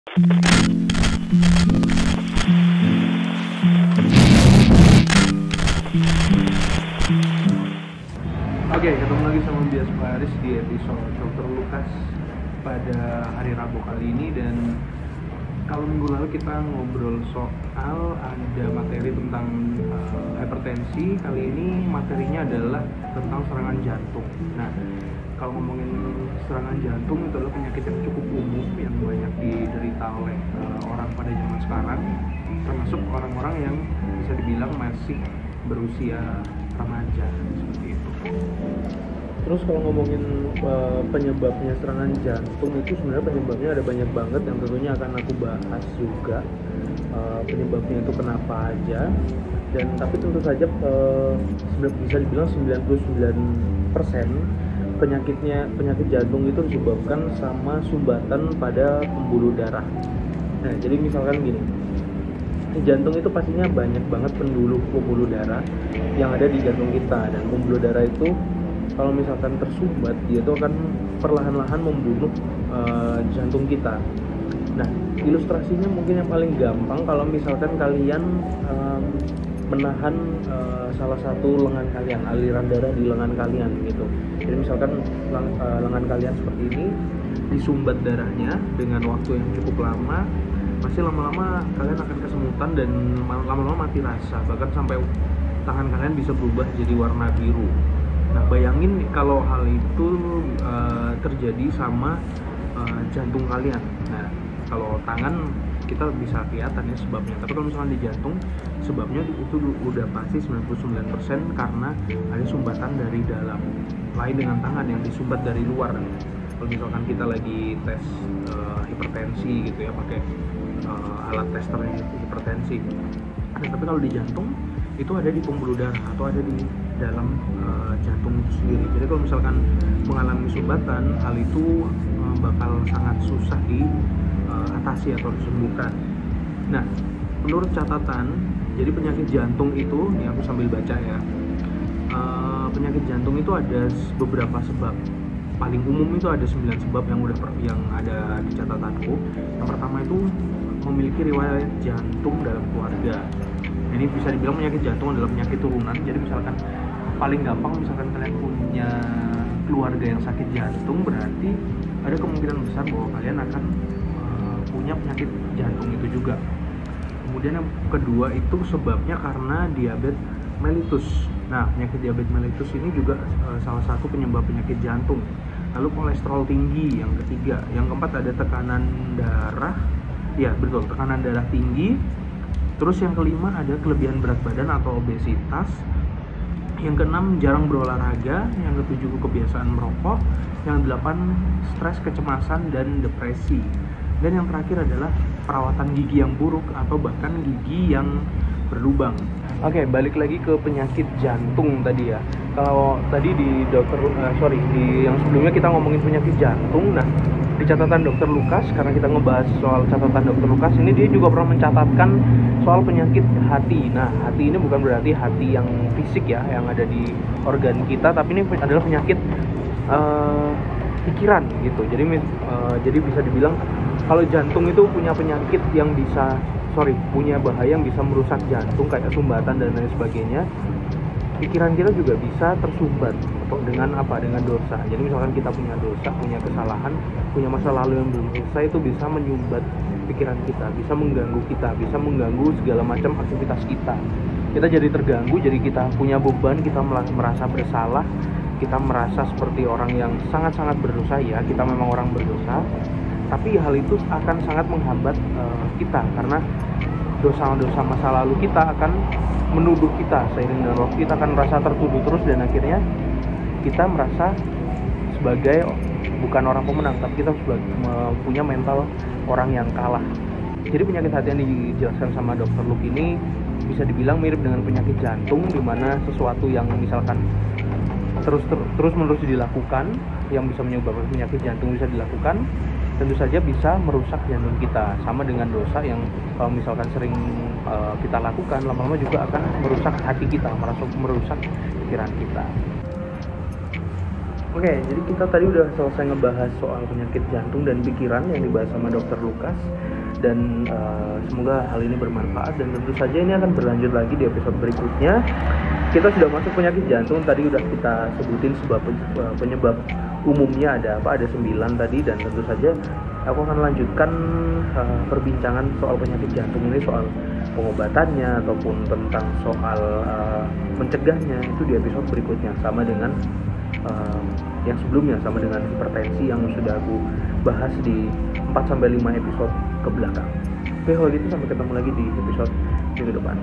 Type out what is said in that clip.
Oke, ketemu lagi sama Bias Paris di episode Dr. Lukas pada hari Rabu kali ini. Dan kalau minggu lalu kita ngobrol soal ada materi tentang hipertensi, kali ini materinya adalah tentang serangan jantung. Nah, kalau ngomongin serangan jantung itu adalah penyakit yang cukup umum yang banyak diderita oleh orang pada zaman sekarang, termasuk orang-orang yang bisa dibilang masih berusia remaja seperti itu. Terus kalau ngomongin penyebabnya serangan jantung itu sebenarnya penyebabnya ada banyak banget yang tentunya akan aku bahas juga, penyebabnya itu kenapa aja. Dan tapi tentu saja bisa dibilang 99% penyakit jantung itu disebabkan sama sumbatan pada pembuluh darah. Nah, jadi misalkan gini, jantung itu pastinya banyak banget pembuluh darah yang ada di jantung kita, dan pembuluh darah itu kalau misalkan tersumbat dia itu akan perlahan-lahan membunuh jantung kita. Nah, ilustrasinya mungkin yang paling gampang kalau misalkan kalian menahan salah satu lengan kalian, aliran darah di lengan kalian gitu. Jadi misalkan lengan kalian seperti ini, disumbat darahnya dengan waktu yang cukup lama, pasti lama-lama kalian akan kesemutan dan lama-lama mati rasa, bahkan sampai tangan kalian bisa berubah jadi warna biru. Nah, bayangin kalau hal itu terjadi sama jantung kalian. Nah, kalau tangan kita bisa kelihatan ya sebabnya, tapi kalau misalkan di jantung sebabnya itu udah pasti 99% karena ada sumbatan dari dalam. Lain dengan tangan yang disumbat dari luar. Kalau misalkan kita lagi tes hipertensi gitu ya, pakai alat tester hipertensi. Nah, tapi kalau di jantung itu ada di pembuluh darah atau ada di dalam jantung itu sendiri. Jadi kalau misalkan mengalami sumbatan, hal itu bakal sangat susah diatasi atau disembuhkan. Nah, menurut catatan, jadi penyakit jantung itu, ini aku sambil baca ya, penyakit jantung itu ada beberapa sebab. Paling umum itu ada 9 sebab yang ada di catatanku. Yang pertama itu memiliki riwayat jantung dalam keluarga. Ini bisa dibilang penyakit jantung adalah penyakit turunan. Jadi misalkan paling gampang, misalkan kalian punya keluarga yang sakit jantung, berarti ada kemungkinan besar bahwa kalian akan punya penyakit jantung itu juga. Kemudian yang kedua itu sebabnya karena diabetes mellitus. Nah, penyakit diabetes mellitus ini juga salah satu penyebab penyakit jantung. Lalu kolesterol tinggi yang ketiga. Yang keempat ada tekanan darah. Ya, betul, tekanan darah tinggi. Terus yang kelima ada kelebihan berat badan atau obesitas. Yang keenam jarang berolahraga. Yang ketujuh kebiasaan merokok. Yang delapan stres, kecemasan, dan depresi. Dan yang terakhir adalah perawatan gigi yang buruk atau bahkan gigi yang berlubang. Oke, balik lagi ke penyakit jantung tadi ya. Kalau tadi di yang sebelumnya kita ngomongin penyakit jantung. Nah, di catatan Dr. Lukas, karena kita ngebahas soal catatan Dr. Lukas ini, dia juga pernah mencatatkan soal penyakit hati. Nah, hati ini bukan berarti hati yang fisik ya, yang ada di organ kita, tapi ini adalah penyakit pikiran gitu. Jadi bisa dibilang kalau jantung itu punya penyakit yang punya bahaya yang bisa merusak jantung kayak sumbatan dan lain sebagainya. Pikiran kita juga bisa tersumbat dengan apa? Dengan dosa. Jadi misalkan kita punya dosa, punya kesalahan, punya masa lalu yang belum selesai, itu bisa menyumbat pikiran kita, bisa mengganggu kita, bisa mengganggu segala macam aktivitas kita. Kita jadi terganggu, jadi kita punya beban, kita merasa bersalah, kita merasa seperti orang yang sangat-sangat berdosa. Ya, kita memang orang berdosa, tapi hal itu akan sangat menghambat kita, karena dosa-dosa masa lalu kita akan menuduh kita. Seiring dengan waktu kita akan merasa tertuduh terus, dan akhirnya kita merasa sebagai bukan orang pemenang, tapi kita punya mental orang yang kalah. Jadi penyakit hati yang dijelaskan sama Dr. Luke ini bisa dibilang mirip dengan penyakit jantung, di mana sesuatu yang misalkan terus menerus dilakukan yang bisa menyebabkan penyakit jantung bisa dilakukan, tentu saja bisa merusak jantung kita. Sama dengan dosa yang kalau misalkan sering kita lakukan, lama-lama juga akan merusak hati kita, merusak pikiran kita. Oke, jadi kita tadi udah selesai ngebahas soal penyakit jantung dan pikiran yang dibahas sama Dokter Lukas, dan semoga hal ini bermanfaat, dan tentu saja ini akan berlanjut lagi di episode berikutnya. Kita sudah masuk penyakit jantung, tadi udah kita sebutin penyebab umumnya ada apa, ada 9 tadi, dan tentu saja aku akan lanjutkan perbincangan soal penyakit jantung ini, soal pengobatannya ataupun tentang soal mencegahnya itu di episode berikutnya, sama dengan yang sebelumnya, sama dengan hipertensi yang sudah aku bahas di 4-5 episode ke belakang. Oke, kalau gitu sampai ketemu lagi di episode minggu depan.